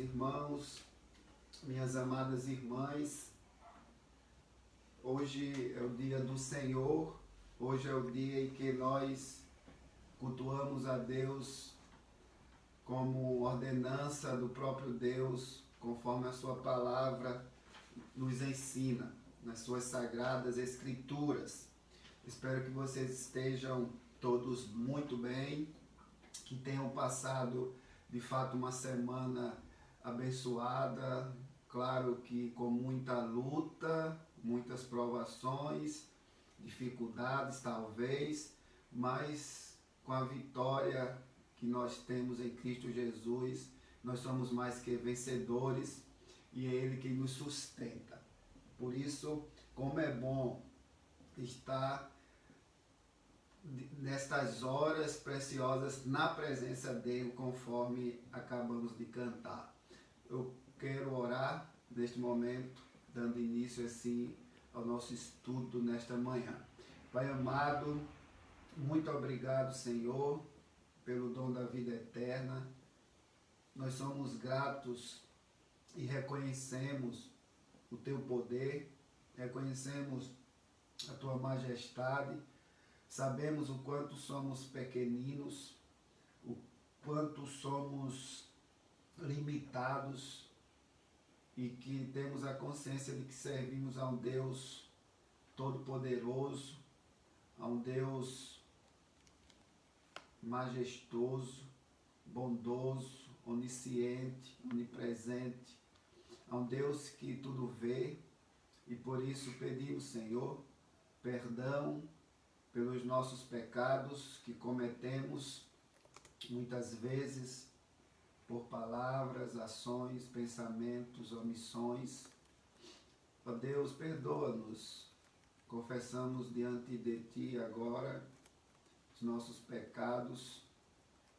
irmãos, minhas amadas irmãs. Hoje é o dia do Senhor, hoje é o dia em que nós cultuamos a Deus como ordenança do próprio Deus, conforme a sua palavra nos ensina, nas suas sagradas escrituras. Espero que vocês estejam todos muito bem, que tenham passado de fato uma semana abençoada, claro que com muita luta, muitas provações, dificuldades talvez, mas com a vitória que nós temos em Cristo Jesus, nós somos mais que vencedores e é Ele quem nos sustenta. Por isso, como é bom estar nestas horas preciosas na presença dele, conforme acabamos de cantar. Eu quero orar neste momento, dando início assim ao nosso estudo nesta manhã. Pai amado, muito obrigado, Senhor, pelo dom da vida eterna. Nós somos gratos e reconhecemos o teu poder, reconhecemos a tua majestade. Sabemos o quanto somos pequeninos, o quanto somos limitados e que temos a consciência de que servimos a um Deus todo-poderoso, a um Deus majestoso, bondoso, onisciente, onipresente, a um Deus que tudo vê, e por isso pedimos, Senhor, perdão pelos nossos pecados que cometemos muitas vezes por palavras, ações, pensamentos, omissões. Ó Deus, perdoa-nos. Confessamos diante de Ti agora os nossos pecados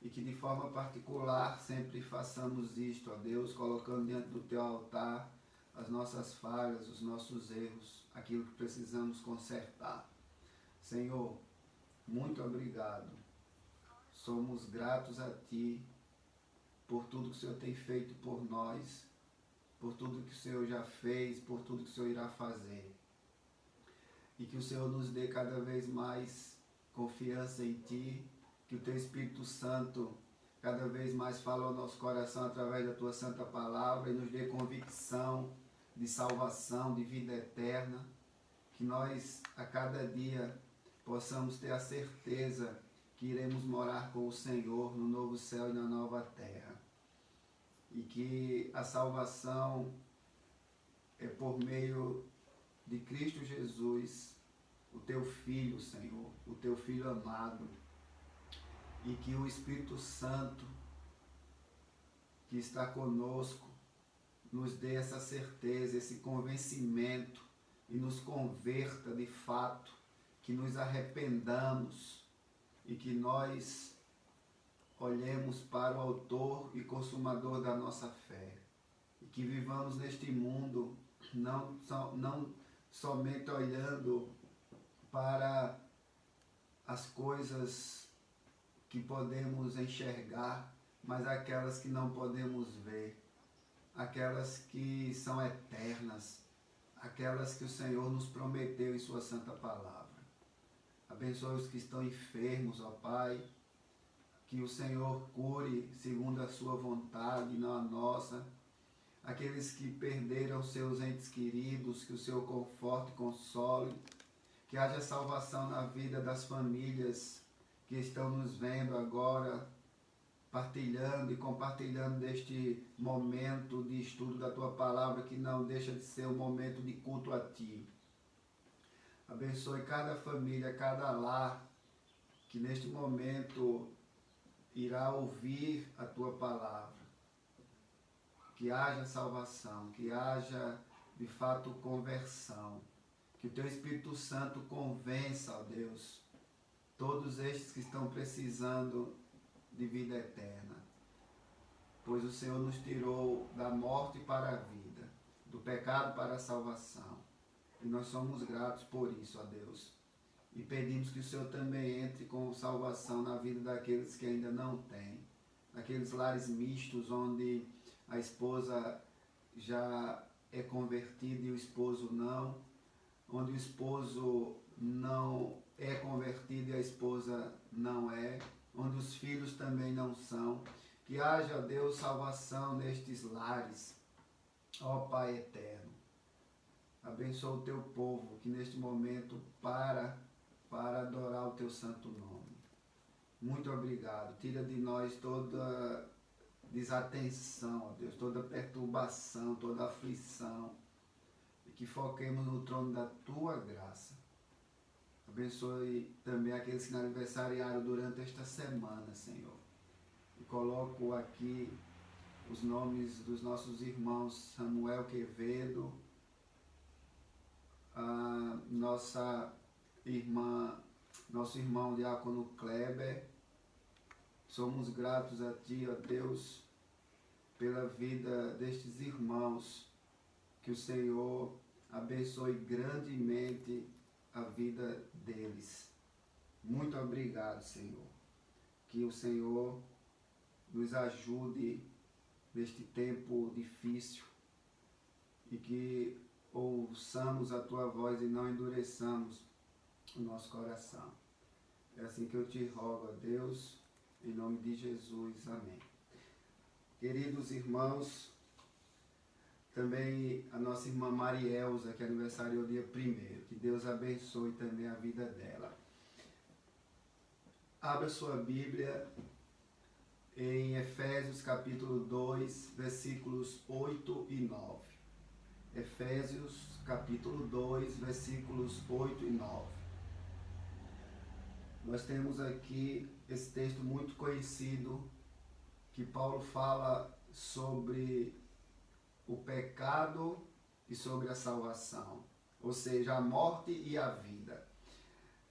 e que de forma particular sempre façamos isto, ó Deus, colocando diante do Teu altar as nossas falhas, os nossos erros, aquilo que precisamos consertar. Senhor, muito obrigado. Somos gratos a Ti por tudo que o Senhor tem feito por nós, por tudo que o Senhor já fez, por tudo que o Senhor irá fazer. E que o Senhor nos dê cada vez mais confiança em Ti, que o Teu Espírito Santo cada vez mais fale ao nosso coração através da Tua Santa Palavra e nos dê convicção de salvação, de vida eterna, que nós a cada dia possamos ter a certeza que iremos morar com o Senhor no novo céu e na nova terra. E que a salvação é por meio de Cristo Jesus, o Teu Filho, Senhor, o Teu Filho amado. E que o Espírito Santo que está conosco nos dê essa certeza, esse convencimento e nos converta de fato, que nos arrependamos e que nós olhemos para o autor e consumador da nossa fé. E que vivamos neste mundo não somente olhando para as coisas que podemos enxergar, mas aquelas que não podemos ver, aquelas que são eternas, aquelas que o Senhor nos prometeu em sua santa palavra. Abençoe os que estão enfermos, ó Pai, que o Senhor cure segundo a sua vontade, não a nossa. Aqueles que perderam seus entes queridos, que o Senhor conforte e console. Que haja salvação na vida das famílias que estão nos vendo agora, partilhando e compartilhando deste momento de estudo da Tua Palavra, que não deixa de ser um momento de culto a Ti. Abençoe cada família, cada lar, que neste momento irá ouvir a Tua Palavra. Que haja salvação, que haja de fato conversão. Que o Teu Espírito Santo convença, ó Deus, todos estes que estão precisando de vida eterna. Pois o Senhor nos tirou da morte para a vida, do pecado para a salvação. E nós somos gratos por isso, ó Deus. E pedimos que o Senhor também entre com salvação na vida daqueles que ainda não têm. Naqueles lares mistos onde a esposa já é convertida e o esposo não, onde o esposo não é convertido e a esposa não é, onde os filhos também não são. Que haja, Deus, salvação nestes lares, ó Pai eterno. Abençoa o teu povo que neste momento para adorar o teu santo nome. Muito obrigado. Tira de nós toda desatenção, ó Deus, toda perturbação, toda aflição. E que foquemos no trono da tua graça. Abençoe também aqueles que aniversariaram durante esta semana, Senhor. E coloco aqui os nomes dos nossos irmãos Samuel Quevedo, a nosso irmão Diácono Kleber. Somos gratos a Ti, ó Deus, pela vida destes irmãos. Que o Senhor abençoe grandemente a vida deles. Muito obrigado, Senhor. Que o Senhor nos ajude neste tempo difícil e que ouçamos a Tua voz e não endureçamos o nosso coração. É assim que eu te rogo, ó Deus, em nome de Jesus. Amém. Queridos irmãos, também a nossa irmã Marielza, que aniversariou dia 1º. Que Deus abençoe também a vida dela. Abra sua Bíblia em Efésios capítulo 2, versículos 8 e 9. Efésios capítulo 2, versículos 8 e 9. Nós temos aqui esse texto muito conhecido, que Paulo fala sobre o pecado e sobre a salvação, ou seja, a morte e a vida.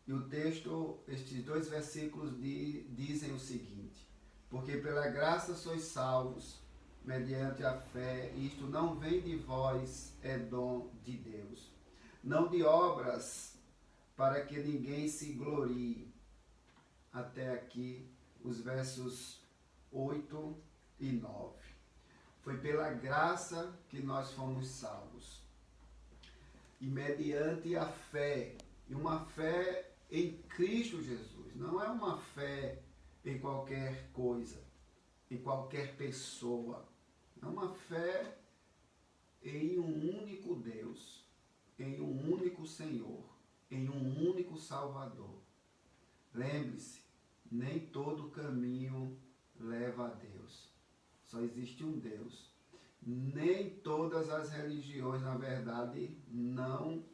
E o texto, estes dois versículos dizem o seguinte: porque pela graça sois salvos, mediante a fé, e isto não vem de vós, é dom de Deus. Não de obras, para que ninguém se glorie. Até aqui, os versos 8 e 9. Foi pela graça que nós fomos salvos. E mediante a fé, e uma fé em Cristo Jesus. Não é uma fé em qualquer coisa, em qualquer pessoa. É uma fé em um único Deus, em um único Senhor, em um único Salvador. Lembre-se, nem todo caminho leva a Deus. Só existe um Deus. Nem todas as religiões, na verdade, não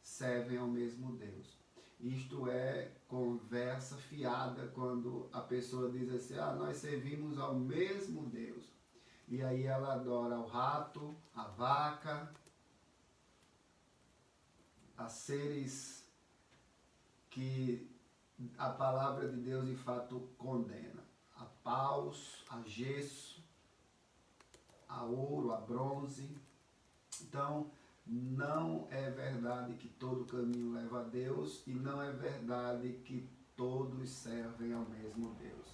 servem ao mesmo Deus. Isto é conversa fiada quando a pessoa diz assim: nós servimos ao mesmo Deus. E aí ela adora o rato, a vaca, a seres que a palavra de Deus de fato condena. A paus, a gesso, a ouro, a bronze. Então, não é verdade que todo caminho leva a Deus e não é verdade que todos servem ao mesmo Deus.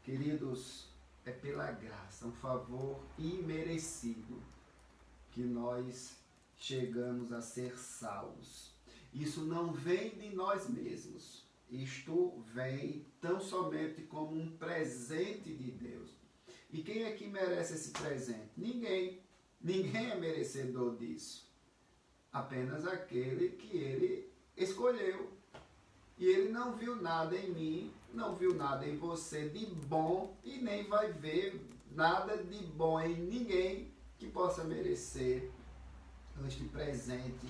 Queridos, é pela graça, um favor imerecido que nós chegamos a ser salvos. Isso não vem de nós mesmos. Isto vem tão somente como um presente de Deus. E quem é que merece esse presente? Ninguém. Ninguém é merecedor disso. Apenas aquele que ele escolheu. E ele não viu nada em mim, não viu nada em você de bom e nem vai ver nada de bom em ninguém que possa merecer este presente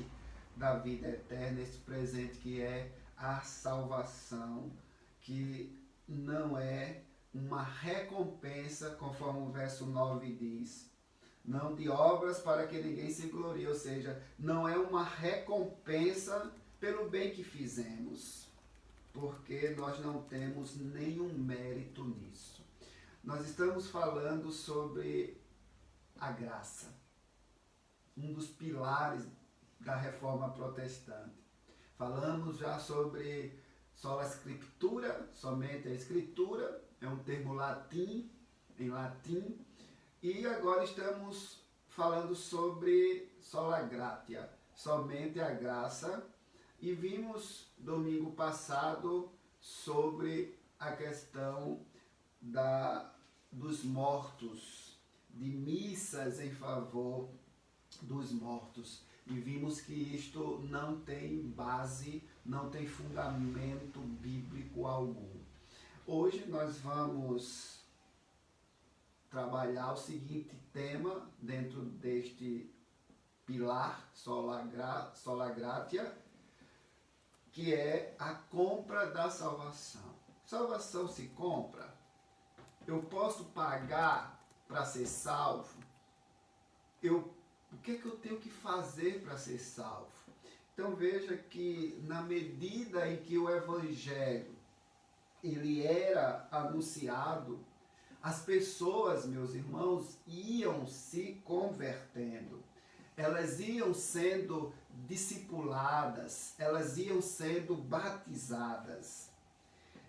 da vida eterna, este presente que é a salvação, que não é uma recompensa, conforme o verso 9 diz, não de obras para que ninguém se glorie, ou seja, não é uma recompensa pelo bem que fizemos, porque nós não temos nenhum mérito nisso. Nós estamos falando sobre a graça, um dos pilares da reforma protestante. Falamos já sobre sola scriptura, somente a escritura, é um termo em latim, E agora estamos falando sobre sola gratia, somente a graça. E vimos domingo passado sobre a questão dos mortos, de missas em favor dos mortos. E vimos que isto não tem base, não tem fundamento bíblico algum. Hoje nós vamos trabalhar o seguinte tema dentro deste pilar sola gratia, que é a compra da salvação. Salvação se compra? Eu posso pagar para ser salvo? O que é que eu tenho que fazer para ser salvo? Então veja que na medida em que o Evangelho ele era anunciado, as pessoas, meus irmãos, iam se convertendo. Elas iam sendo discipuladas, elas iam sendo batizadas.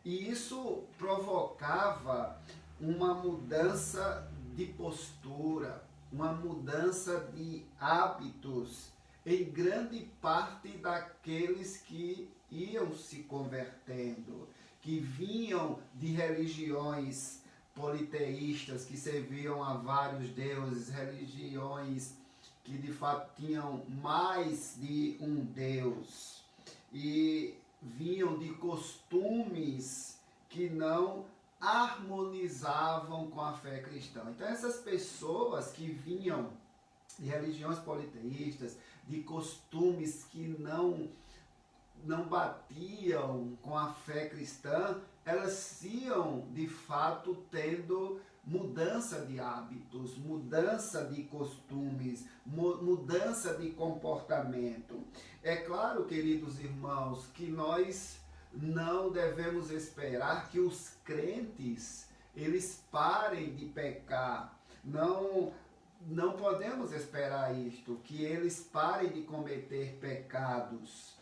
E isso provocava uma mudança de postura, uma mudança de hábitos em grande parte daqueles que iam se convertendo, que vinham de religiões politeístas, que serviam a vários deuses, religiões que de fato tinham mais de um Deus, e vinham de costumes que não harmonizavam com a fé cristã. Então essas pessoas que vinham de religiões politeístas, de costumes que não batiam com a fé cristã, elas iam de fato tendo mudança de hábitos, mudança de costumes, mudança de comportamento. É claro, queridos irmãos, que nós não devemos esperar que os crentes eles parem de pecar. Não podemos esperar isto, que eles parem de cometer pecados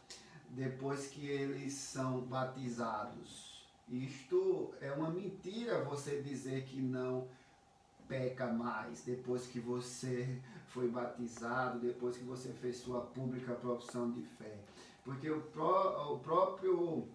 depois que eles são batizados. Isto é uma mentira, você dizer que não peca mais depois que você foi batizado, depois que você fez sua pública profissão de fé. Porque o próprio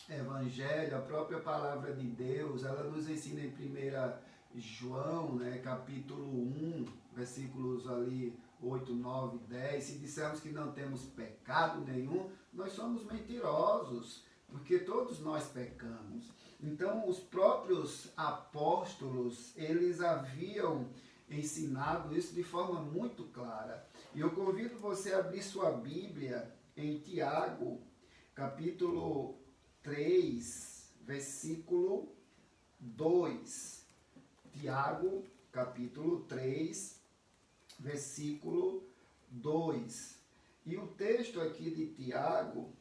Evangelho, a própria palavra de Deus, ela nos ensina em 1 João, capítulo 1, versículos ali 8, 9, 10, se dissermos que não temos pecado nenhum, nós somos mentirosos, porque todos nós pecamos. Então, os próprios apóstolos, eles haviam ensinado isso de forma muito clara. E eu convido você a abrir sua Bíblia em Tiago, capítulo 3, versículo 2. Tiago, capítulo 3, versículo 2. E o texto aqui de Tiago,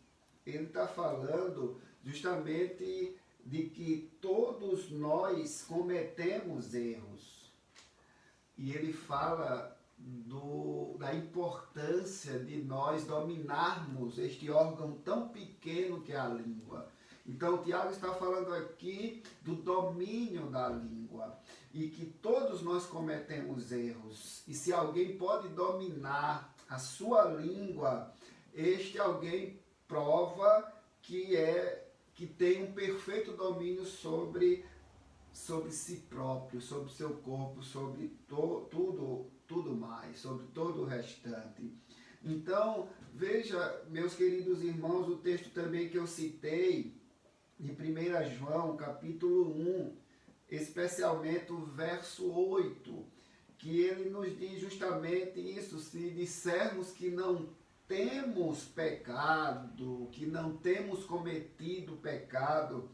ele está falando justamente de que todos nós cometemos erros. E ele fala da importância de nós dominarmos este órgão tão pequeno que é a língua. Então, Tiago está falando aqui do domínio da língua e que todos nós cometemos erros. E se alguém pode dominar a sua língua, este alguém prova que tem um perfeito domínio sobre si próprio, sobre seu corpo, sobre tudo mais, sobre todo o restante. Então, veja, meus queridos irmãos, o texto também que eu citei, de 1 João, capítulo 1, especialmente o verso 8, que ele nos diz justamente isso: se dissermos que não temos pecado, que não temos cometido pecado,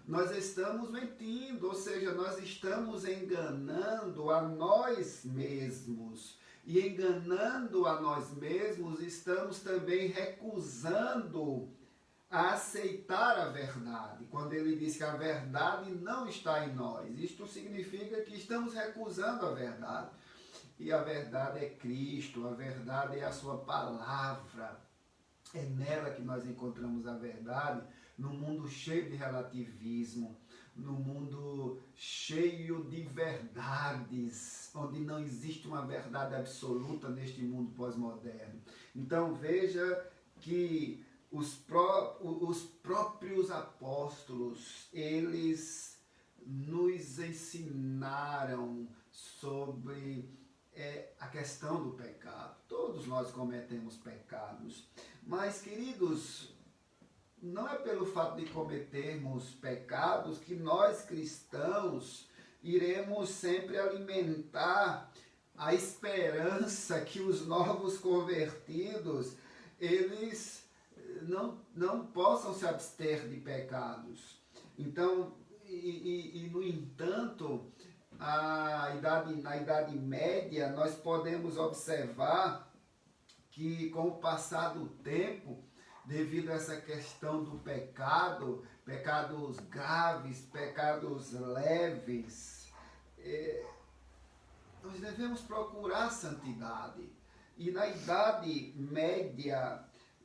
nós estamos mentindo, ou seja, nós estamos enganando a nós mesmos. E enganando a nós mesmos, estamos também recusando a aceitar a verdade. Quando ele diz que a verdade não está em nós, isto significa que estamos recusando a verdade. E a verdade é Cristo, a verdade é a sua palavra. É nela que nós encontramos a verdade, num mundo cheio de relativismo, num mundo cheio de verdades, onde não existe uma verdade absoluta neste mundo pós-moderno. Então veja que os próprios apóstolos, eles nos ensinaram sobre a questão do pecado. Todos nós cometemos pecados, mas, queridos, não é pelo fato de cometermos pecados que nós cristãos iremos sempre alimentar a esperança que os novos convertidos, eles não possam se abster de pecados. Então, no entanto, na Idade Média, nós podemos observar que, com o passar do tempo, devido a essa questão do pecado, pecados graves, pecados leves, nós devemos procurar santidade. E na Idade Média,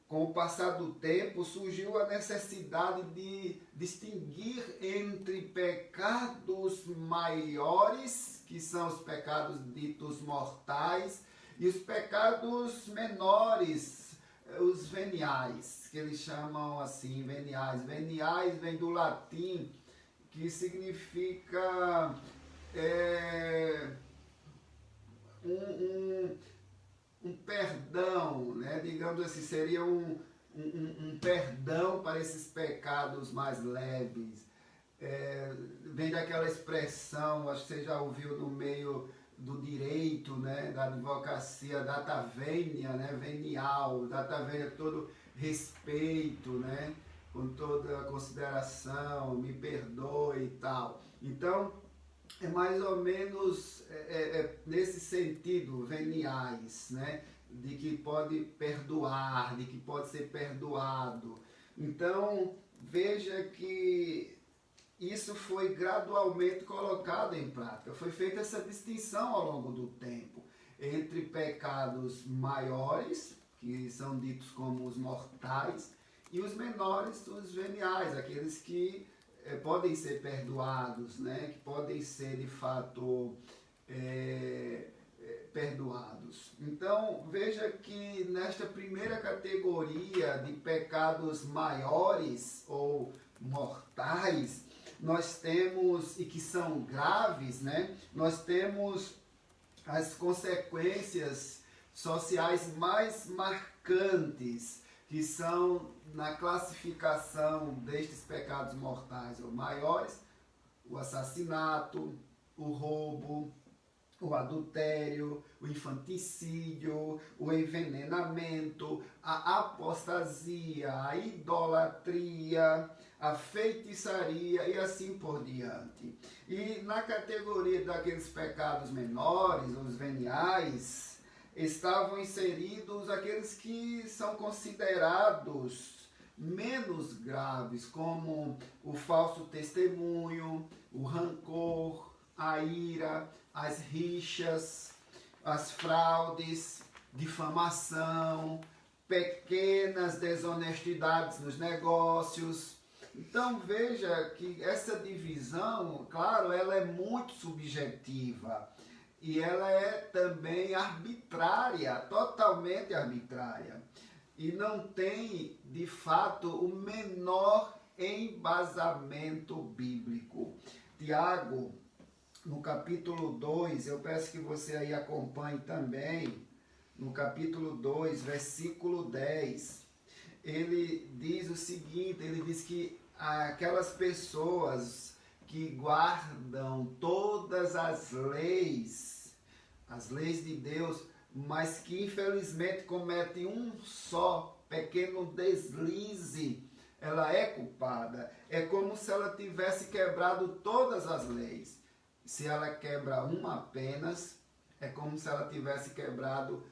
com o passar do tempo, surgiu a necessidade de distinguir entre pecados maiores, que são os pecados ditos mortais, e os pecados menores, os veniais, que eles chamam assim, veniais. Veniais vem do latim, que significa um perdão, né? Digamos assim, seria um perdão para esses pecados mais leves. Vem daquela expressão, acho que você já ouviu no meio do direito, né? Da advocacia, data venia, né? Venial, data venia, todo respeito, né? Com toda a consideração, me perdoe e tal. Então, é mais ou menos nesse sentido, veniais, né? De que pode perdoar, de que pode ser perdoado. Então, veja que isso foi gradualmente colocado em prática. Foi feita essa distinção ao longo do tempo entre pecados maiores, que são ditos como os mortais, e os menores, os veniais, aqueles que podem ser perdoados, né? Que podem ser de fato perdoados. Então veja que nesta primeira categoria de pecados maiores ou mortais, nós temos, e que são graves, né? Nós temos as consequências sociais mais marcantes, que são na classificação destes pecados mortais ou maiores: o assassinato, o roubo, o adultério, o infanticídio, o envenenamento, a apostasia, a idolatria, a feitiçaria e assim por diante. E na categoria daqueles pecados menores, os veniais, estavam inseridos aqueles que são considerados menos graves, como o falso testemunho, o rancor, a ira, as rixas, as fraudes, difamação, pequenas desonestidades nos negócios. Então veja que essa divisão, claro, ela é muito subjetiva e ela é também arbitrária, totalmente arbitrária, e não tem de fato o menor embasamento bíblico. Tiago, no capítulo 2, eu peço que você aí acompanhe também, no capítulo 2, versículo 10, ele diz o seguinte, ele diz que aquelas pessoas que guardam todas as leis de Deus, mas que infelizmente cometem um só pequeno deslize, ela é culpada. É como se ela tivesse quebrado todas as leis. Se ela quebra uma apenas, é como se ela tivesse quebrado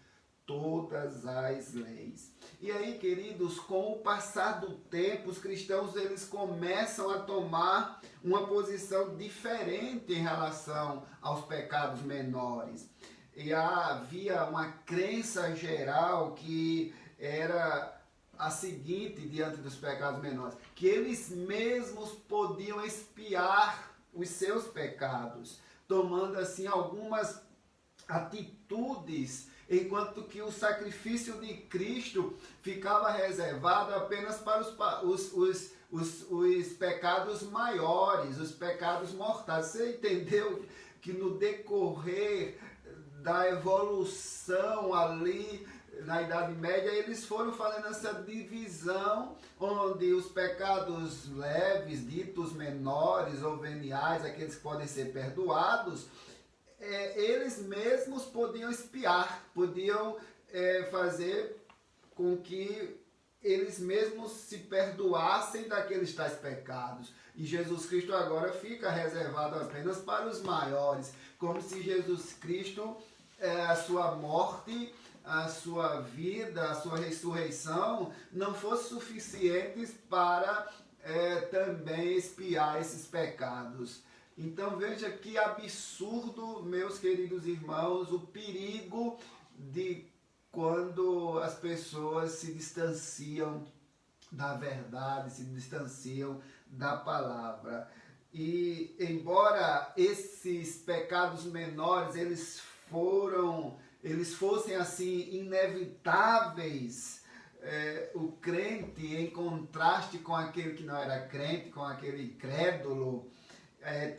todas as leis. E aí, queridos, com o passar do tempo, os cristãos eles começam a tomar uma posição diferente em relação aos pecados menores. E havia uma crença geral que era a seguinte diante dos pecados menores, que eles mesmos podiam expiar os seus pecados, tomando assim algumas atitudes, enquanto que o sacrifício de Cristo ficava reservado apenas para os pecados maiores, os pecados mortais. Você entendeu que no decorrer da evolução ali na Idade Média, eles foram fazendo essa divisão, onde os pecados leves, ditos menores ou veniais, aqueles que podem ser perdoados, eles mesmos podiam expiar, podiam fazer com que eles mesmos se perdoassem daqueles tais pecados. E Jesus Cristo agora fica reservado apenas para os maiores, como se Jesus Cristo, a sua morte, a sua vida, a sua ressurreição, não fosse suficientes para também expiar esses pecados. Então veja que absurdo, meus queridos irmãos, o perigo de quando as pessoas se distanciam da verdade, se distanciam da palavra. E embora esses pecados menores eles fossem assim inevitáveis, o crente, em contraste com aquele que não era crente, com aquele incrédulo,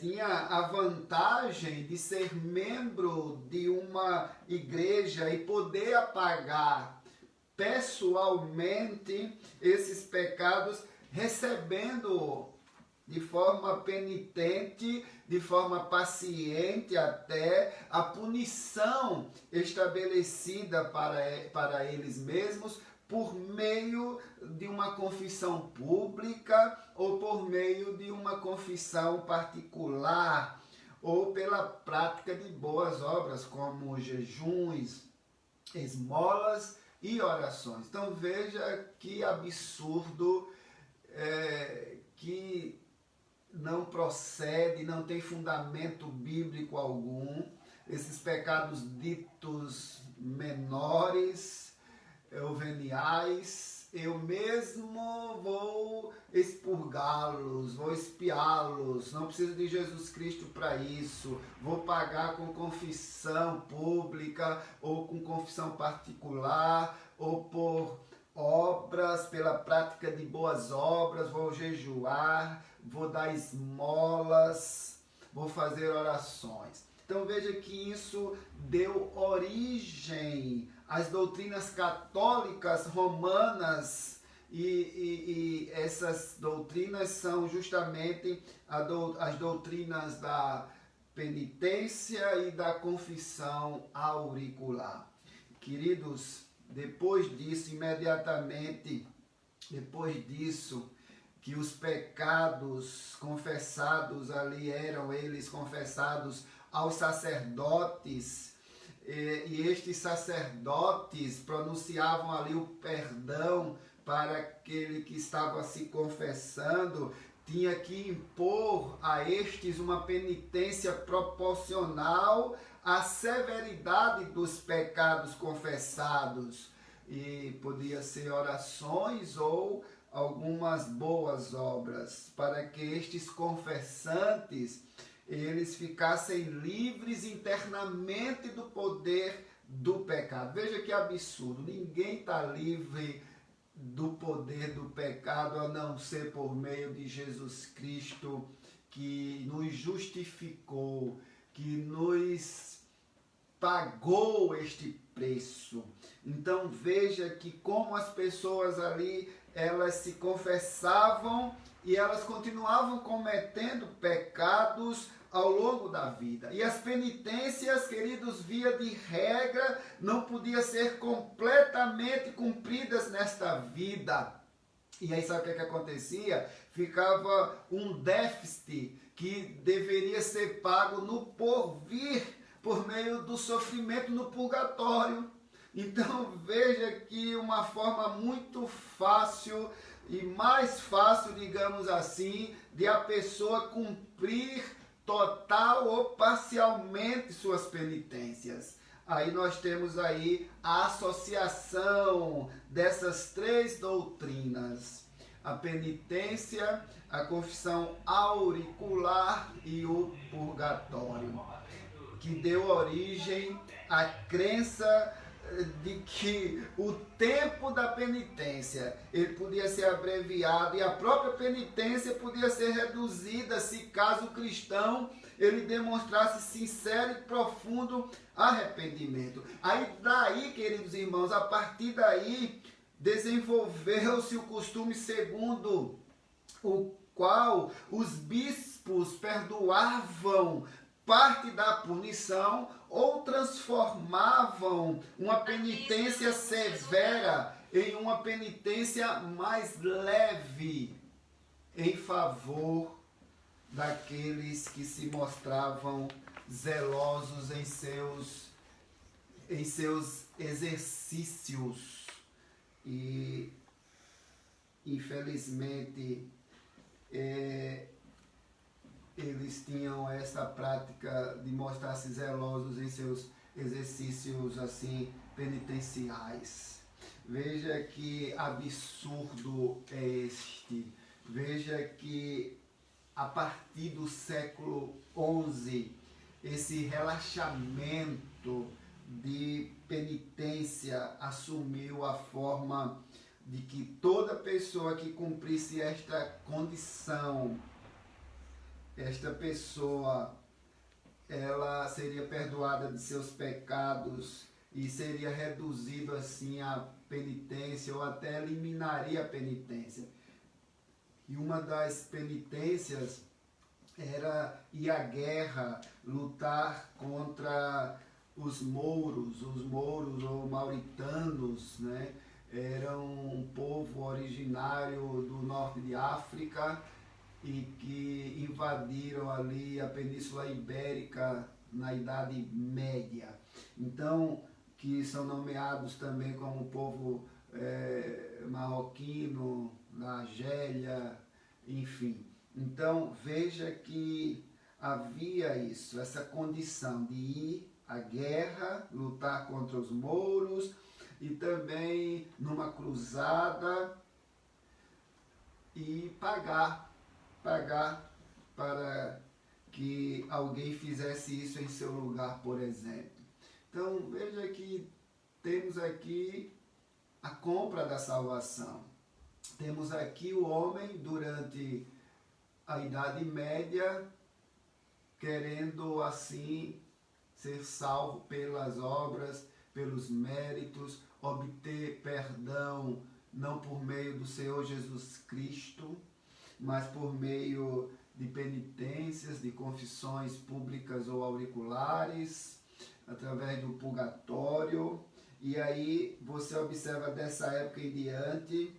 tinha a vantagem de ser membro de uma igreja e poder apagar pessoalmente esses pecados, recebendo de forma penitente, de forma paciente até, a punição estabelecida para eles mesmos, por meio de uma confissão pública ou por meio de uma confissão particular ou pela prática de boas obras como jejuns, esmolas e orações. Então veja que absurdo, que não procede, não tem fundamento bíblico algum, esses pecados ditos menores ou veniais, eu mesmo vou expurgá-los, vou expiá-los, não preciso de Jesus Cristo para isso, vou pagar com confissão pública, ou com confissão particular, ou por obras, pela prática de boas obras, vou jejuar, vou dar esmolas, vou fazer orações. Então veja que isso deu origem às doutrinas católicas romanas, e essas doutrinas são justamente as doutrinas da penitência e da confissão auricular. Queridos, depois disso, imediatamente depois disso, que os pecados confessados ali eram eles confessados aos sacerdotes, e estes sacerdotes pronunciavam ali o perdão para aquele que estava se confessando, tinha que impor a estes uma penitência proporcional à severidade dos pecados confessados, e podia ser orações ou algumas boas obras, para que estes confessantes eles ficassem livres internamente do poder do pecado. Veja que absurdo, ninguém está livre do poder do pecado a não ser por meio de Jesus Cristo, que nos justificou, que nos pagou este preço. Então veja que como as pessoas ali, elas se confessavam e elas continuavam cometendo pecados ao longo da vida. E as penitências, queridos, via de regra, não podiam ser completamente cumpridas nesta vida. E aí sabe o que acontecia? Ficava um déficit que deveria ser pago no porvir, por meio do sofrimento no purgatório. Então veja que uma forma muito fácil e mais fácil, digamos assim, de a pessoa cumprir total ou parcialmente suas penitências. Aí nós temos aí a associação dessas três doutrinas: a penitência, a confissão auricular e o purgatório, que deu origem à crença de que o tempo da penitência ele podia ser abreviado e a própria penitência podia ser reduzida se caso o cristão ele demonstrasse sincero e profundo arrependimento. Aí daí, queridos irmãos, a partir daí desenvolveu-se o costume segundo o qual os bispos perdoavam parte da punição ou transformavam uma penitência severa em uma penitência mais leve em favor daqueles que se mostravam zelosos em seus exercícios. E infelizmente eles tinham essa prática de mostrar-se zelosos em seus exercícios assim penitenciais. Veja que absurdo é este. Veja que a partir do século XI, esse relaxamento de penitência assumiu a forma de que toda pessoa que cumprisse esta condição, esta pessoa, ela seria perdoada de seus pecados e seria reduzido assim a penitência ou até eliminaria a penitência. E uma das penitências era ir à guerra, lutar contra os mouros ou mauritanos, né? Eram um povo originário do norte de África e que invadiram ali a Península Ibérica na Idade Média. Então, que são nomeados também como povo marroquino, na Argélia, enfim. Então, veja que havia isso, essa condição de ir à guerra, lutar contra os mouros e também numa cruzada e pagar para que alguém fizesse isso em seu lugar, por exemplo. Então, veja que temos aqui a compra da salvação. Temos aqui o homem durante a Idade Média querendo assim ser salvo pelas obras, pelos méritos, obter perdão não por meio do Senhor Jesus Cristo, mas por meio de penitências, de confissões públicas ou auriculares, através do purgatório. E aí você observa dessa época em diante,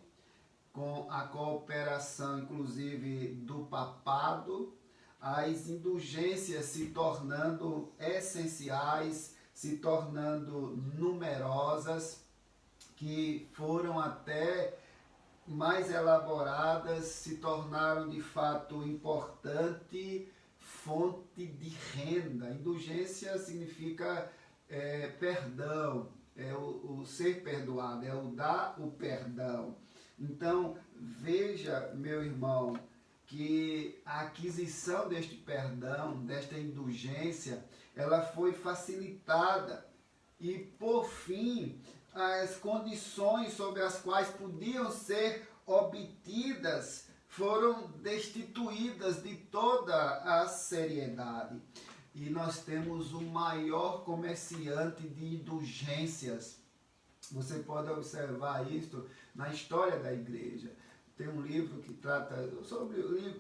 com a cooperação inclusive do papado, as indulgências se tornando essenciais, se tornando numerosas, que foram até mais elaboradas, se tornaram de fato importante fonte de renda. Indulgência significa perdão, é o ser perdoado, é o dar o perdão. Então, veja, meu irmão, que a aquisição deste perdão, desta indulgência, ela foi facilitada e, por fim, as condições sobre as quais podiam ser obtidas foram destituídas de toda a seriedade. E nós temos o maior comerciante de indulgências. Você pode observar isso na história da igreja. Tem um livro que trata,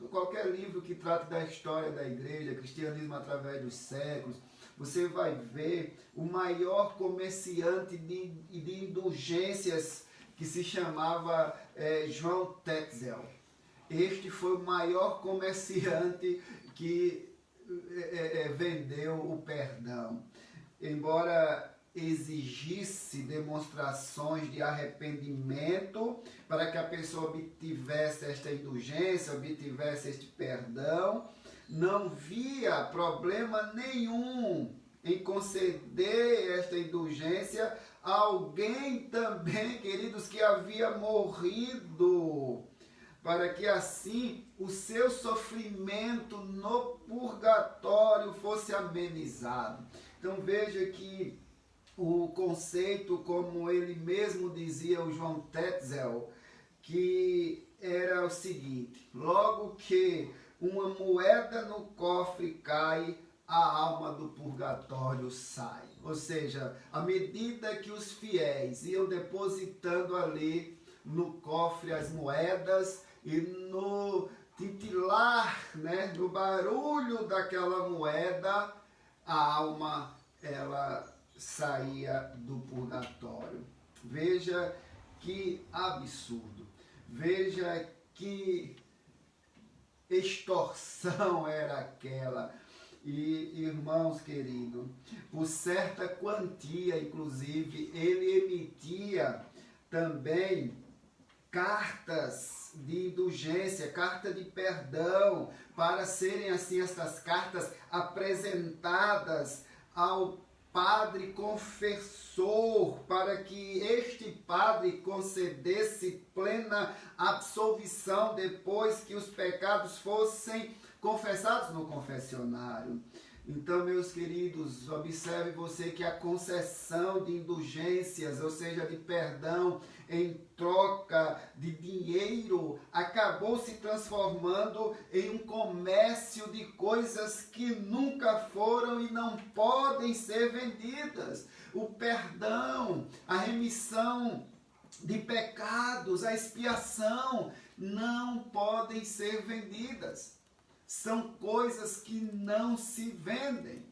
qualquer livro que trata da história da igreja, cristianismo através dos séculos, você vai ver o maior comerciante de indulgências, que se chamava João Tetzel. Este foi o maior comerciante que vendeu o perdão. Embora exigisse demonstrações de arrependimento para que a pessoa obtivesse esta indulgência, obtivesse este perdão, não via problema nenhum em conceder esta indulgência a alguém também, queridos, que havia morrido, para que assim o seu sofrimento no purgatório fosse amenizado. Então veja que o conceito, como ele mesmo dizia, o João Tetzel, que era o seguinte: logo que uma moeda no cofre cai, a alma do purgatório sai. Ou seja, à medida que os fiéis iam depositando ali no cofre as moedas, e no titilar, né, no barulho daquela moeda, a alma ela saía do purgatório. Veja que absurdo. Veja que extorsão era aquela. E, irmãos queridos, por certa quantia, inclusive, ele emitia também cartas de indulgência, carta de perdão, para serem assim estas cartas apresentadas ao padre confessor, para que este padre concedesse plena absolvição depois que os pecados fossem confessados no confessionário. Então, meus queridos, observe você que a concessão de indulgências, ou seja, de perdão em troca de dinheiro, acabou se transformando em um comércio de coisas que nunca foram e não podem ser vendidas. O perdão, a remissão de pecados, a expiação, não podem ser vendidas. São coisas que não se vendem.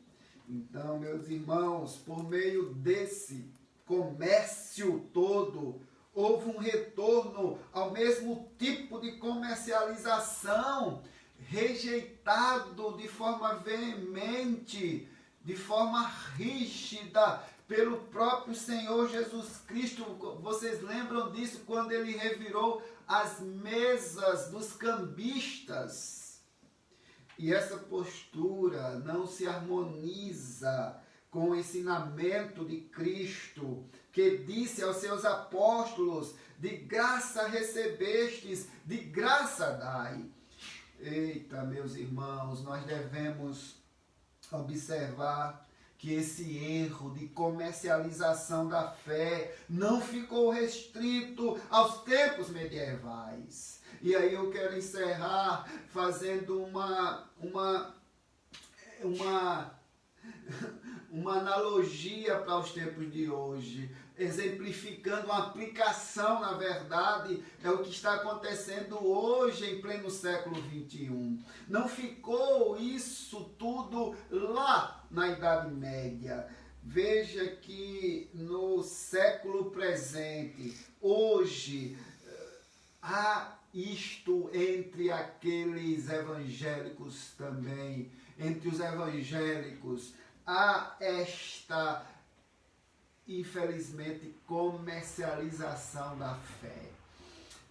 Então, meus irmãos, por meio desse comércio todo, houve um retorno ao mesmo tipo de comercialização, rejeitado de forma veemente, de forma rígida, pelo próprio Senhor Jesus Cristo. Vocês lembram disso quando ele revirou as mesas dos cambistas? E essa postura não se harmoniza com o ensinamento de Cristo, que disse aos seus apóstolos: de graça recebestes, de graça dai. Eita, meus irmãos, nós devemos observar que esse erro de comercialização da fé não ficou restrito aos tempos medievais. E aí eu quero encerrar fazendo uma analogia para os tempos de hoje, exemplificando uma aplicação, na verdade, é o que está acontecendo hoje em pleno século XXI. Não ficou isso tudo lá na Idade Média. Veja que no século presente, hoje, há isto entre aqueles evangélicos também, entre os evangélicos, há esta, infelizmente, comercialização da fé.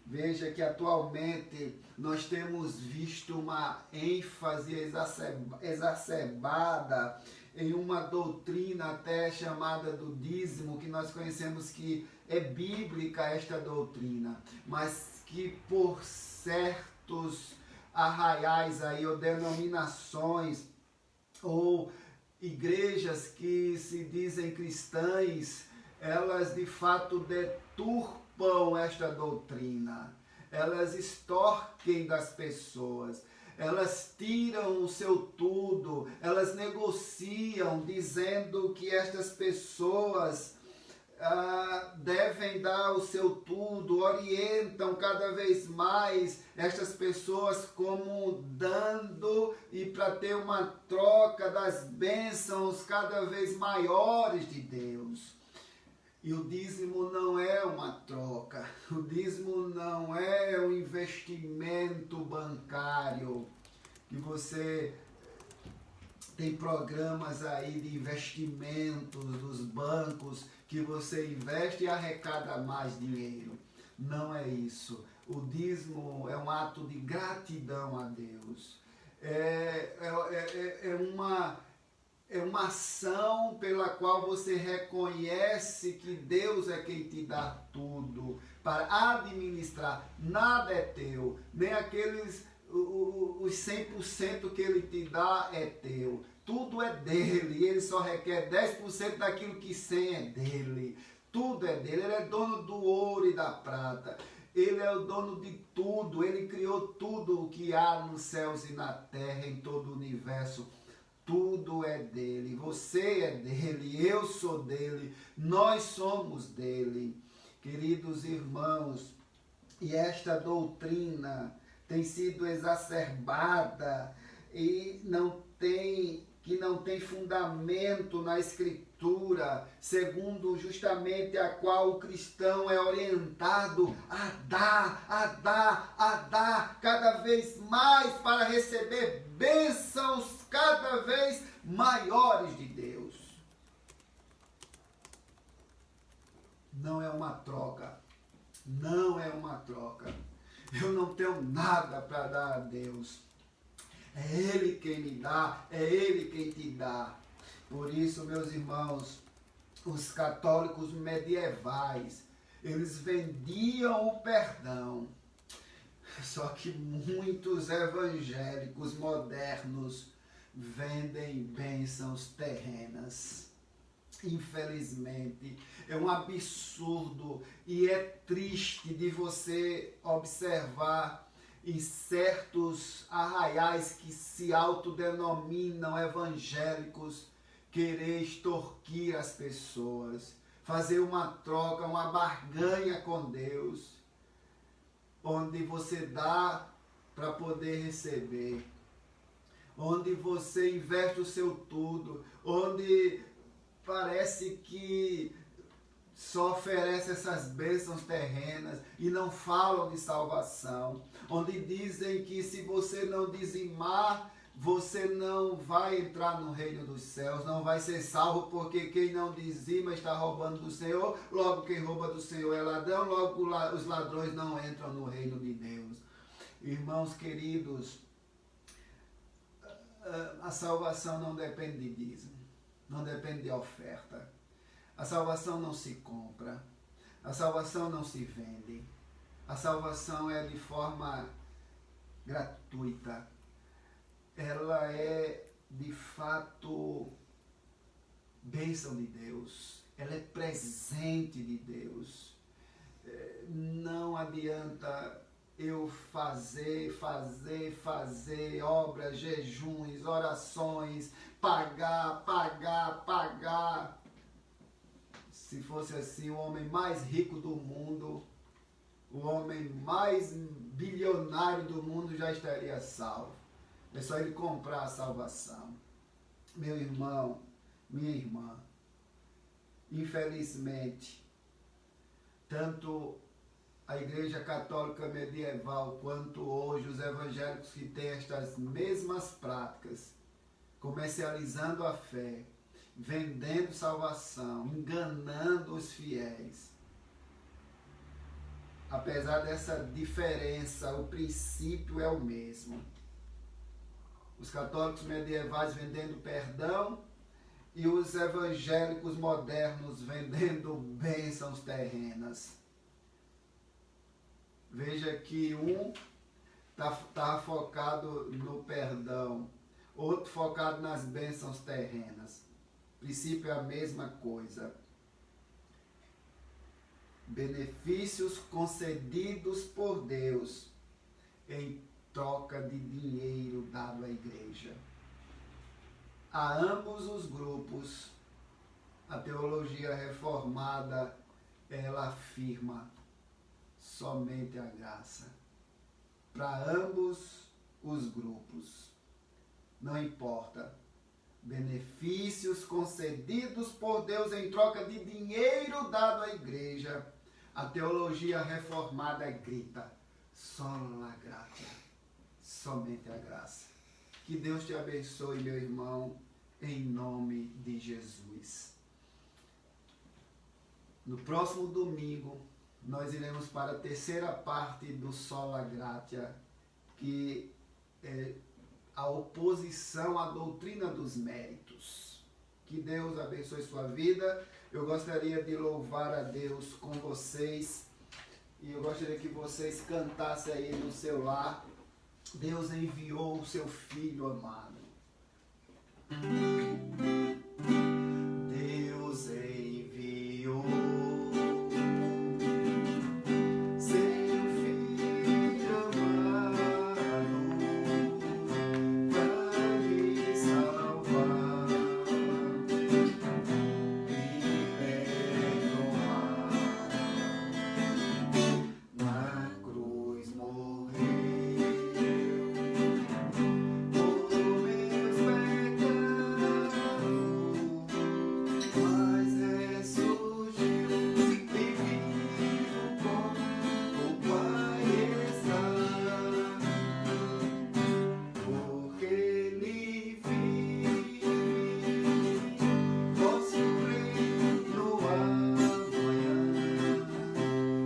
Veja que atualmente nós temos visto uma ênfase exacerbada em uma doutrina até chamada do dízimo, que nós conhecemos que é bíblica esta doutrina, mas que por certos arraiais aí, ou denominações, ou igrejas que se dizem cristãs, elas de fato deturpam esta doutrina, elas extorquem das pessoas, elas tiram o seu tudo, elas negociam dizendo que estas pessoas devem dar o seu tudo, orientam cada vez mais estas pessoas como dando e para ter uma troca das bênçãos cada vez maiores de Deus. E o dízimo não é uma troca, o dízimo não é um investimento bancário, que você tem programas aí de investimentos dos bancos, que você investe e arrecada mais dinheiro. Não é isso. O dízimo é um ato de gratidão a Deus. É é uma ação pela qual você reconhece que Deus é quem te dá tudo para administrar. Nada é teu, nem aqueles os 100% que ele te dá é teu. Tudo é dele, e ele só requer 10% daquilo que 100 é dele. Tudo é dele, ele é dono do ouro e da prata. Ele é o dono de tudo, ele criou tudo o que há nos céus e na terra, em todo o universo. Tudo é dele, você é dele, eu sou dele, nós somos dele. Queridos irmãos, e esta doutrina tem sido exacerbada e que não tem fundamento na Escritura, segundo justamente a qual o cristão é orientado a dar cada vez mais para receber bênçãos cada vez maiores de Deus. Não é uma troca. Não é uma troca. Eu não tenho nada para dar a Deus. É Ele quem me dá, é Ele quem te dá. Por isso, meus irmãos, os católicos medievais, eles vendiam o perdão. Só que muitos evangélicos modernos vendem bênçãos terrenas. Infelizmente, é um absurdo e é triste de você observar em certos arraiais que se autodenominam evangélicos querer extorquir as pessoas, fazer uma troca, uma barganha com Deus, onde você dá para poder receber, onde você investe o seu tudo, onde parece que só oferece essas bênçãos terrenas e não falam de salvação, onde dizem que se você não dizimar, você não vai entrar no reino dos céus, não vai ser salvo, porque quem não dizima está roubando do Senhor, logo quem rouba do Senhor é ladrão, logo os ladrões não entram no reino de Deus. Irmãos queridos, a salvação não depende de dízimo, não depende de oferta. A salvação não se compra, a salvação não se vende, a salvação é de forma gratuita, ela é de fato bênção de Deus, ela é presente de Deus. Não adianta eu fazer obras, jejuns, orações, pagar. Se fosse assim, o homem mais rico do mundo, o homem mais bilionário do mundo já estaria salvo. É só ele comprar a salvação. Meu irmão, minha irmã, infelizmente, tanto a Igreja Católica Medieval quanto hoje os evangélicos que têm estas mesmas práticas, comercializando a fé, vendendo salvação, enganando os fiéis. Apesar dessa diferença, o princípio é o mesmo. Os católicos medievais vendendo perdão e os evangélicos modernos vendendo bênçãos terrenas. Veja que um está focado no perdão, outro focado nas bênçãos terrenas. O princípio é a mesma coisa. Benefícios concedidos por Deus em troca de dinheiro dado à igreja. A ambos os grupos, a teologia reformada, ela afirma somente a graça. Para ambos os grupos. Não importa. Benefícios concedidos por Deus em troca de dinheiro dado à igreja. A teologia reformada grita: sola gratia, somente a graça. Que Deus te abençoe, meu irmão, em nome de Jesus. No próximo domingo, nós iremos para a terceira parte do Sola Gratia, que é a oposição à doutrina dos méritos. Que Deus abençoe sua vida. Eu gostaria de louvar a Deus com vocês. E eu gostaria que vocês cantassem aí no seu lar. Deus enviou o seu Filho amado. Deus enviou seu Filho amado para me salvar e perdoar. Na cruz morreu por meus pecados, mas ressurgiu e vivo com o Pai está, porque Ele vive, posso crer no amanhã,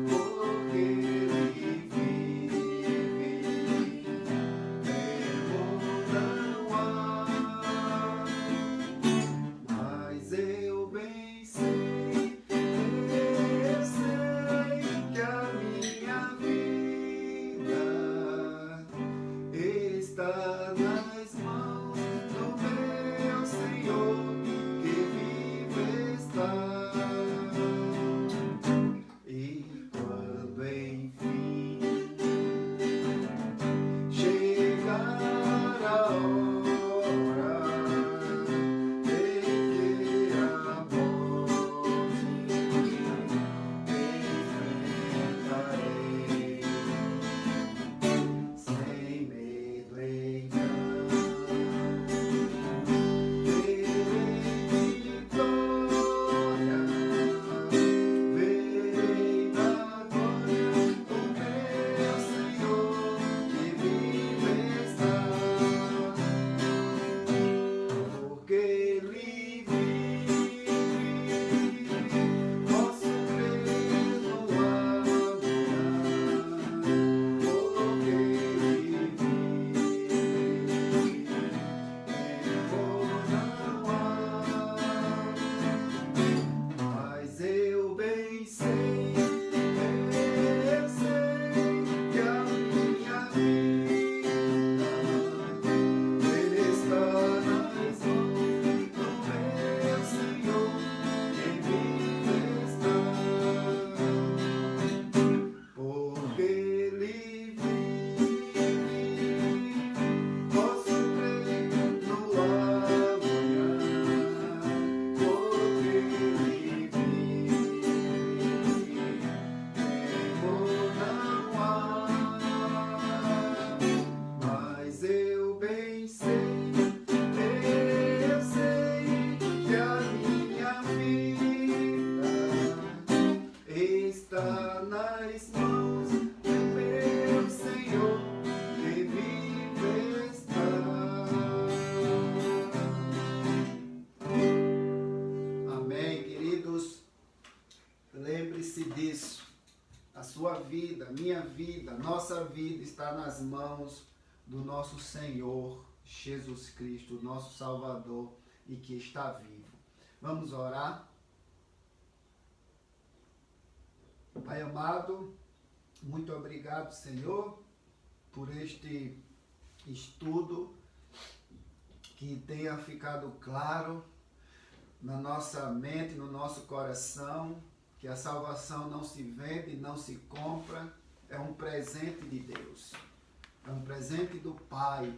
porque Ele vive, temor não há. Mas eu bem sei que a minha vida está nas mãos do meu Senhor, que vive está. E quando enfim chegar a hora em que a morte enfrentarei, sem medo então terei vitória, verei na glória o meu Senhor, que vive está, porque Ele vive, posso crer no amanhã, porque Ele vive, temor não há. Mas eu bem sei que a minha vida está nas mãos do meu Senhor, quem vive está, porque Ele vive, posso crer no amanhã, porque Ele vive, temor não há. Mas eu bem sei que a minha vida está nas mãos do meu Senhor, que vive está. Amém, queridos. Lembre-se disso. A sua vida, minha vida, nossa vida está nas mãos do nosso Senhor Jesus Cristo, nosso Salvador, e que está vivo. Vamos orar. Pai amado, muito obrigado, Senhor, por este estudo, que tenha ficado claro na nossa mente, no nosso coração, que a salvação não se vende, não se compra, é um presente de Deus, é um presente do Pai,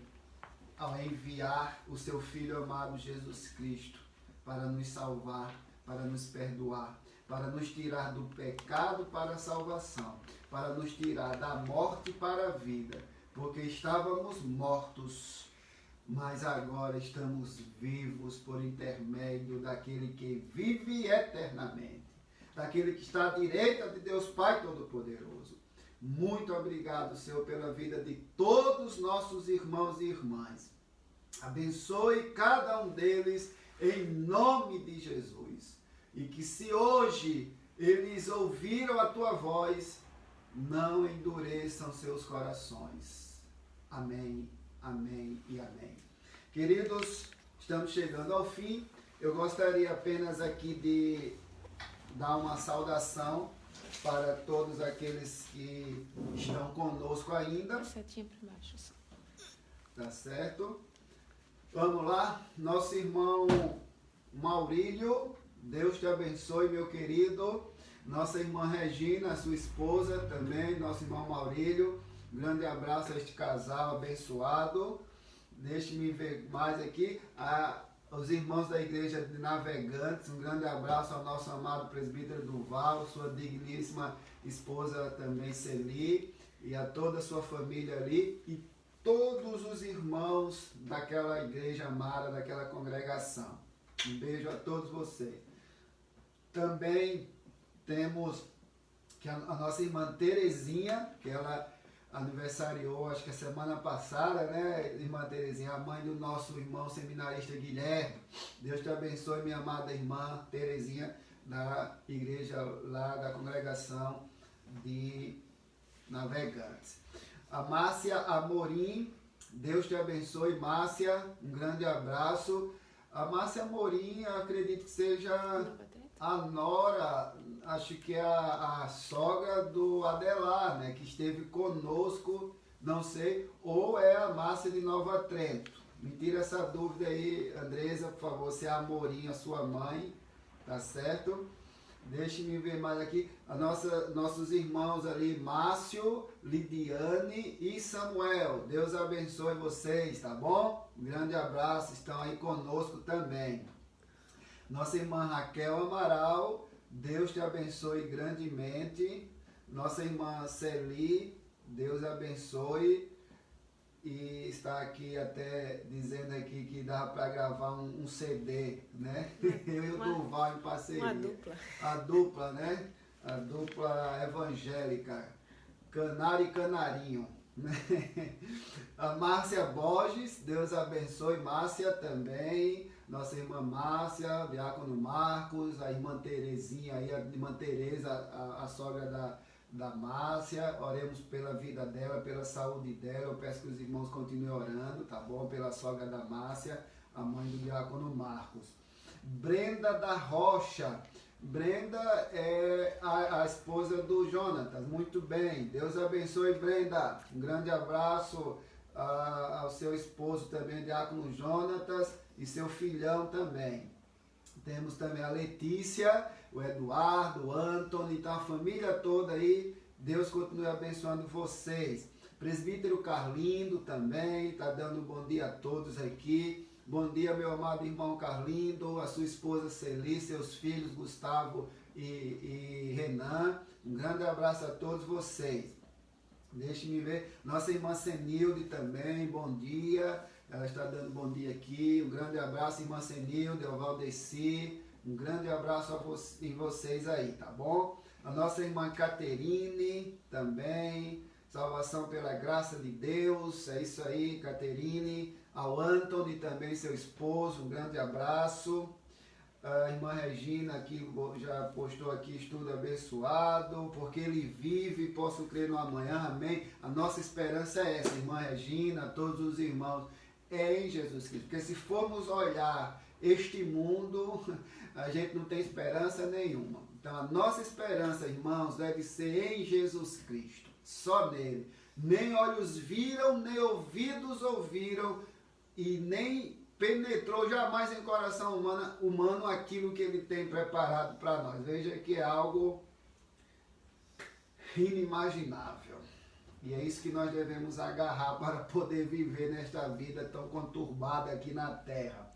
ao enviar o seu Filho amado Jesus Cristo para nos salvar, para nos perdoar, para nos tirar do pecado para a salvação, para nos tirar da morte para a vida, porque estávamos mortos, mas agora estamos vivos por intermédio daquele que vive eternamente, daquele que está à direita de Deus Pai Todo-Poderoso. Muito obrigado, Senhor, pela vida de todos os nossos irmãos e irmãs. Abençoe cada um deles em nome de Jesus. E que se hoje eles ouviram a tua voz, não endureçam seus corações. Amém, amém e amém. Queridos, estamos chegando ao fim. Eu gostaria apenas aqui de dar uma saudação para todos aqueles que estão conosco ainda. Setinha para baixo. Tá certo? Vamos lá, nosso irmão Maurílio, Deus te abençoe, meu querido. Nossa irmã Regina, sua esposa também, nosso irmão Maurílio. Um grande abraço a este casal abençoado. Deixe-me ver mais aqui. Os irmãos da igreja de Navegantes, um grande abraço ao nosso amado presbítero Duval, sua digníssima esposa também Celi, e a toda a sua família ali, e todos os irmãos daquela igreja amada, daquela congregação. Um beijo a todos vocês. Também temos que a nossa irmã Terezinha, que ela aniversariou, acho que a semana passada, né, irmã Terezinha, a mãe do nosso irmão seminarista Guilherme. Deus te abençoe, minha amada irmã Terezinha, da igreja lá da congregação de Navegantes. A Márcia Amorim, Deus te abençoe, Márcia, um grande abraço. A Márcia Amorim, acredito que seja a nora, acho que é a sogra do Adelar, né, que esteve conosco, não sei, ou é a Márcia de Nova Trento. Me tira essa dúvida aí, Andresa, por favor, se é a Amorim, a sua mãe, tá certo? Deixe-me ver mais aqui. Nossos irmãos ali, Márcio, Lidiane e Samuel. Deus abençoe vocês, tá bom? Um grande abraço, estão aí conosco também. Nossa irmã Raquel Amaral, Deus te abençoe grandemente. Nossa irmã Celi, Deus abençoe. E está aqui até dizendo aqui que dava para gravar um CD, né? Eu e o Duval em parceria. Uma dupla. A dupla, né? A dupla evangélica. Canário e Canarinho. A Márcia Borges, Deus abençoe. Márcia também. Nossa irmã Márcia, Diácono Marcos, a irmã Terezinha aí, a irmã Tereza, a sogra da Márcia. Oremos pela vida dela, pela saúde dela. Eu peço que os irmãos continuem orando, tá bom? Pela sogra da Márcia, a mãe do Diácono Marcos. Brenda da Rocha. Brenda é a esposa do Jonatas. Muito bem. Deus abençoe, Brenda. Um grande abraço ao seu esposo também, Diácono Jonatas, e seu filhão também. Temos também a Letícia, o Eduardo, o Antônio, então a família toda aí. Deus continue abençoando vocês. Presbítero Carlindo também, está dando um bom dia a todos aqui. Bom dia, meu amado irmão Carlindo, a sua esposa Celi, seus filhos Gustavo e Renan. Um grande abraço a todos vocês. Deixe-me ver. Nossa irmã Senilde também, bom dia. Ela está dando bom dia aqui. Um grande abraço, irmã Senilde, ao Valdeci. Um grande abraço em vocês aí, tá bom? A nossa irmã Caterine também. Salvação pela graça de Deus. É isso aí, Caterine. Ao Antônio também, seu esposo. Um grande abraço. A irmã Regina aqui já postou aqui, estudo abençoado, porque ele vive, posso crer no amanhã, amém. A nossa esperança é essa, irmã Regina, todos os irmãos, é em Jesus Cristo. Porque se formos olhar este mundo, a gente não tem esperança nenhuma. Então a nossa esperança, irmãos, deve ser em Jesus Cristo, só nele. Nem olhos viram, nem ouvidos ouviram, e nem penetrou jamais em coração humano aquilo que ele tem preparado para nós. Veja que é algo inimaginável. E é isso que nós devemos agarrar para poder viver nesta vida tão conturbada aqui na terra.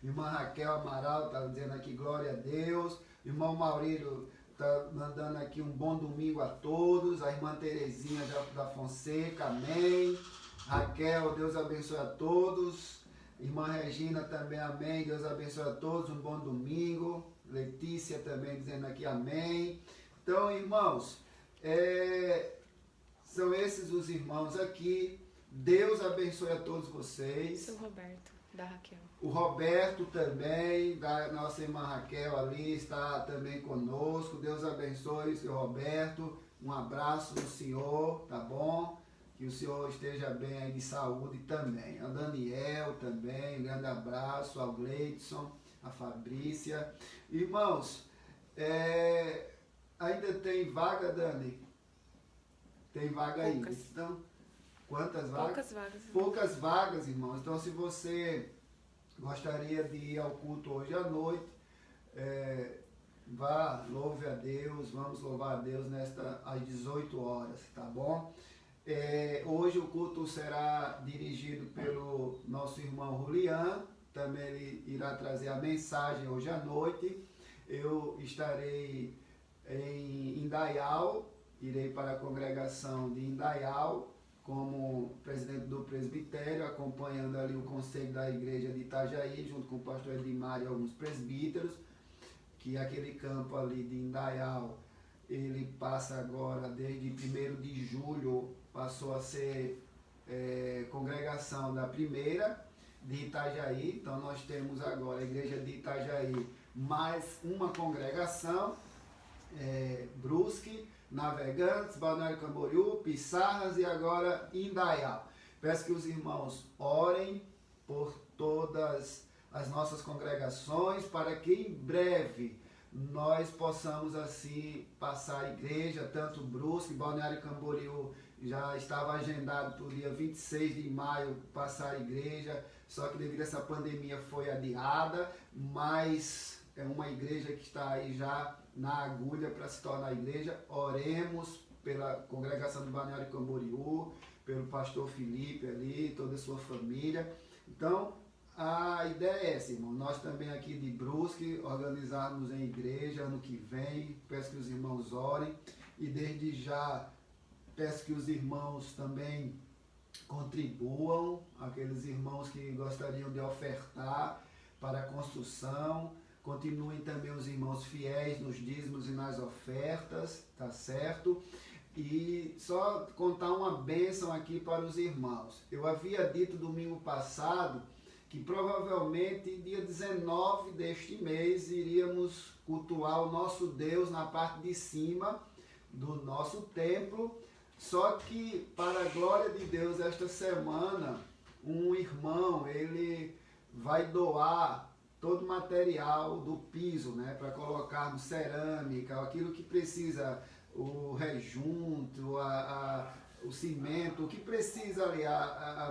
Irmã Raquel Amaral está dizendo aqui, glória a Deus. Irmão Maurílio está mandando aqui um bom domingo a todos. A irmã Terezinha da Fonseca, amém. Raquel, Deus abençoe a todos. Irmã Regina também, amém. Deus abençoe a todos, um bom domingo. Letícia também dizendo aqui, amém. Então, irmãos, são esses os irmãos aqui. Deus abençoe a todos vocês. Seu Roberto, da Raquel. O Roberto também, da nossa irmã Raquel ali, está também conosco. Deus abençoe o seu Roberto. Um abraço do Senhor, tá bom? Que o Senhor esteja bem aí de saúde também. Ao Daniel também, um grande abraço. Ao Gleidson, a Fabrícia. Irmãos, ainda tem vaga, Dani? Tem vaga ainda. Então, quantas vagas? Poucas vagas. Poucas vagas, irmãos. Então, se você gostaria de ir ao culto hoje à noite, vá, louve a Deus, vamos louvar a Deus às 18 horas, tá bom? Hoje o culto será dirigido pelo nosso irmão Julian, também ele irá trazer a mensagem hoje à noite. Eu estarei em Indaial, irei para a congregação de Indaial, como presidente do presbitério, acompanhando ali o conselho da igreja de Itajaí, junto com o pastor Edmar e alguns presbíteros, que aquele campo ali de Indaial, ele passa agora, desde 1º de julho, passou a ser congregação da primeira de Itajaí. Então nós temos agora a igreja de Itajaí, mais uma congregação, Brusque, Navegantes, Balneário Camboriú, Pissarras e agora Indaial. Peço que os irmãos orem por todas as nossas congregações, para que em breve nós possamos assim passar a igreja, tanto Brusque, Balneário Camboriú já estava agendado para o dia 26 de maio passar a igreja, só que devido a essa pandemia foi adiada, mas é uma igreja que está aí já na agulha para se tornar igreja. Oremos pela congregação do Balneário Camboriú, pelo pastor Felipe ali, toda a sua família. Então, a ideia é essa, irmão. Nós também aqui de Brusque organizarmos em igreja ano que vem. Peço que os irmãos orem. E desde já peço que os irmãos também contribuam, aqueles irmãos que gostariam de ofertar para a construção. Continuem também os irmãos fiéis nos dízimos e nas ofertas, tá certo? E só contar uma bênção aqui para os irmãos. Eu havia dito domingo passado que provavelmente dia 19 deste mês iríamos cultuar o nosso Deus na parte de cima do nosso templo. Só que, para a glória de Deus, esta semana, um irmão, ele vai doar todo o material do piso, né, para colocarmos cerâmica, aquilo que precisa, o rejunto, o cimento, o que precisa ali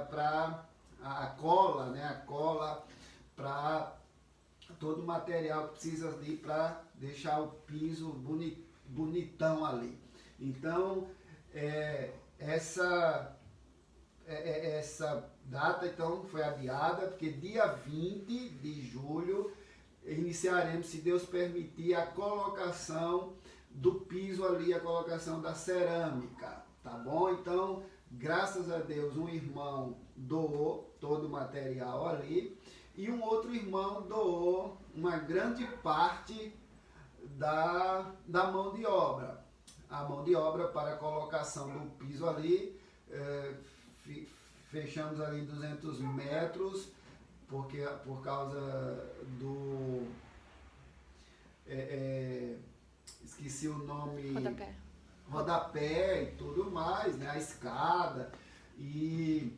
para a cola, né, a cola, para todo o material que precisa ali para deixar o piso bonitão ali. Então, essa data então foi adiada, porque dia 20 de julho iniciaremos, se Deus permitir, a colocação do piso ali, a colocação da cerâmica, tá bom? Então, graças a Deus, um irmão doou todo o material ali e um outro irmão doou uma grande parte da mão de obra. A mão de obra para a colocação do piso ali, fechamos ali 200 metros, porque por causa do... esqueci o nome... Rodapé e tudo mais, né? A escada. E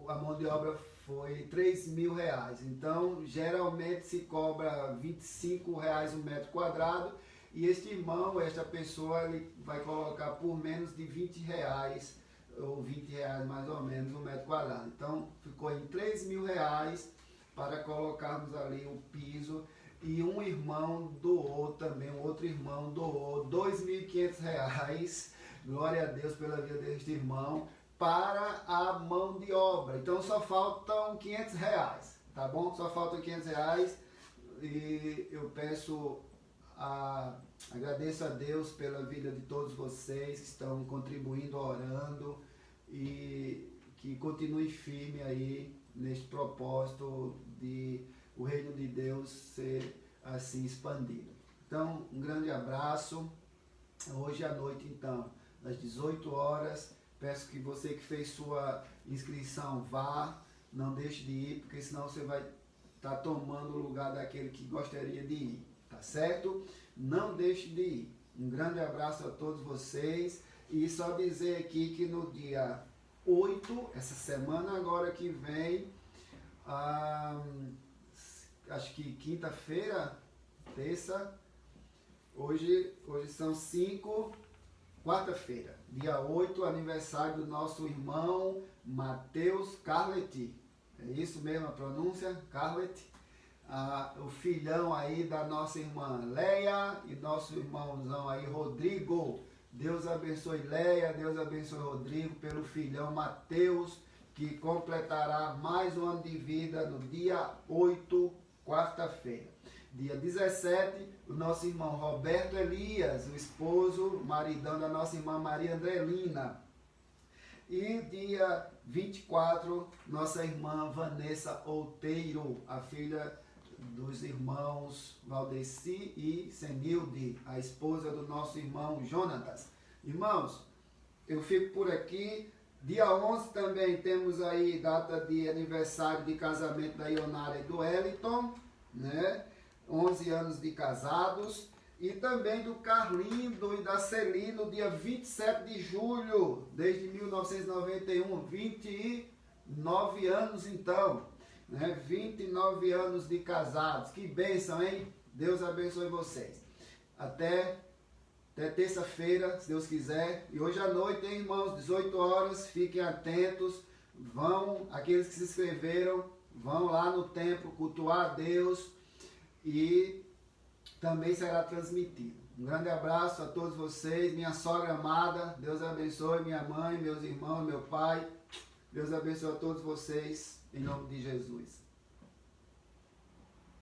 a mão de obra foi R$3.000. Então, geralmente se cobra R$25 um metro quadrado. E este irmão, esta pessoa, ele vai colocar por menos de R$20, ou R$20 mais ou menos, um metro quadrado. Então, ficou em R$3.000 para colocarmos ali o piso. E um irmão doou também, um outro irmão doou R$2.500, glória a Deus pela vida deste irmão, para a mão de obra. Então, só faltam R$500, tá bom? Só faltam R$500 e eu agradeço a Deus pela vida de todos vocês que estão contribuindo, orando, e que continue firme aí neste propósito de o reino de Deus ser assim expandido. Então, um grande abraço. Hoje à noite, então, às 18 horas, peço que você que fez sua inscrição vá, não deixe de ir, porque senão você vai estar tomando o lugar daquele que gostaria de ir. Tá certo? Não deixe de ir. Um grande abraço a todos vocês. E só dizer aqui que no dia 8, essa semana agora que vem, acho que quinta-feira, terça, hoje são 5, quarta-feira, dia 8, aniversário do nosso irmão Mateus Carlet. É isso mesmo a pronúncia? Carlet. O filhão aí da nossa irmã Leia e nosso irmãozão aí Rodrigo. Deus abençoe Leia, Deus abençoe Rodrigo pelo filhão Mateus, que completará mais um ano de vida no dia 8, quarta-feira. Dia 17, o nosso irmão Roberto Elias, o esposo, maridão da nossa irmã Maria Andrelina. E dia 24, nossa irmã Vanessa Outeiro, a filha dos irmãos Valdeci e Senilde, a esposa do nosso irmão Jonatas. Irmãos, eu fico por aqui. Dia 11 também temos aí data de aniversário de casamento da Ionara e do Wellington, né? 11 anos de casados. E também do Carlindo e da Celino, dia 27 de julho, desde 1991, 29 anos então, né? 29 anos de casados. Que bênção, hein? Deus abençoe vocês. Até terça-feira, se Deus quiser. E hoje à noite, hein, irmãos, 18 horas, fiquem atentos. Vão, aqueles que se inscreveram, vão lá no templo cultuar a Deus e também será transmitido. Um grande abraço a todos vocês, minha sogra amada, Deus abençoe minha mãe, meus irmãos, meu pai. Deus abençoe a todos vocês, em nome de Jesus.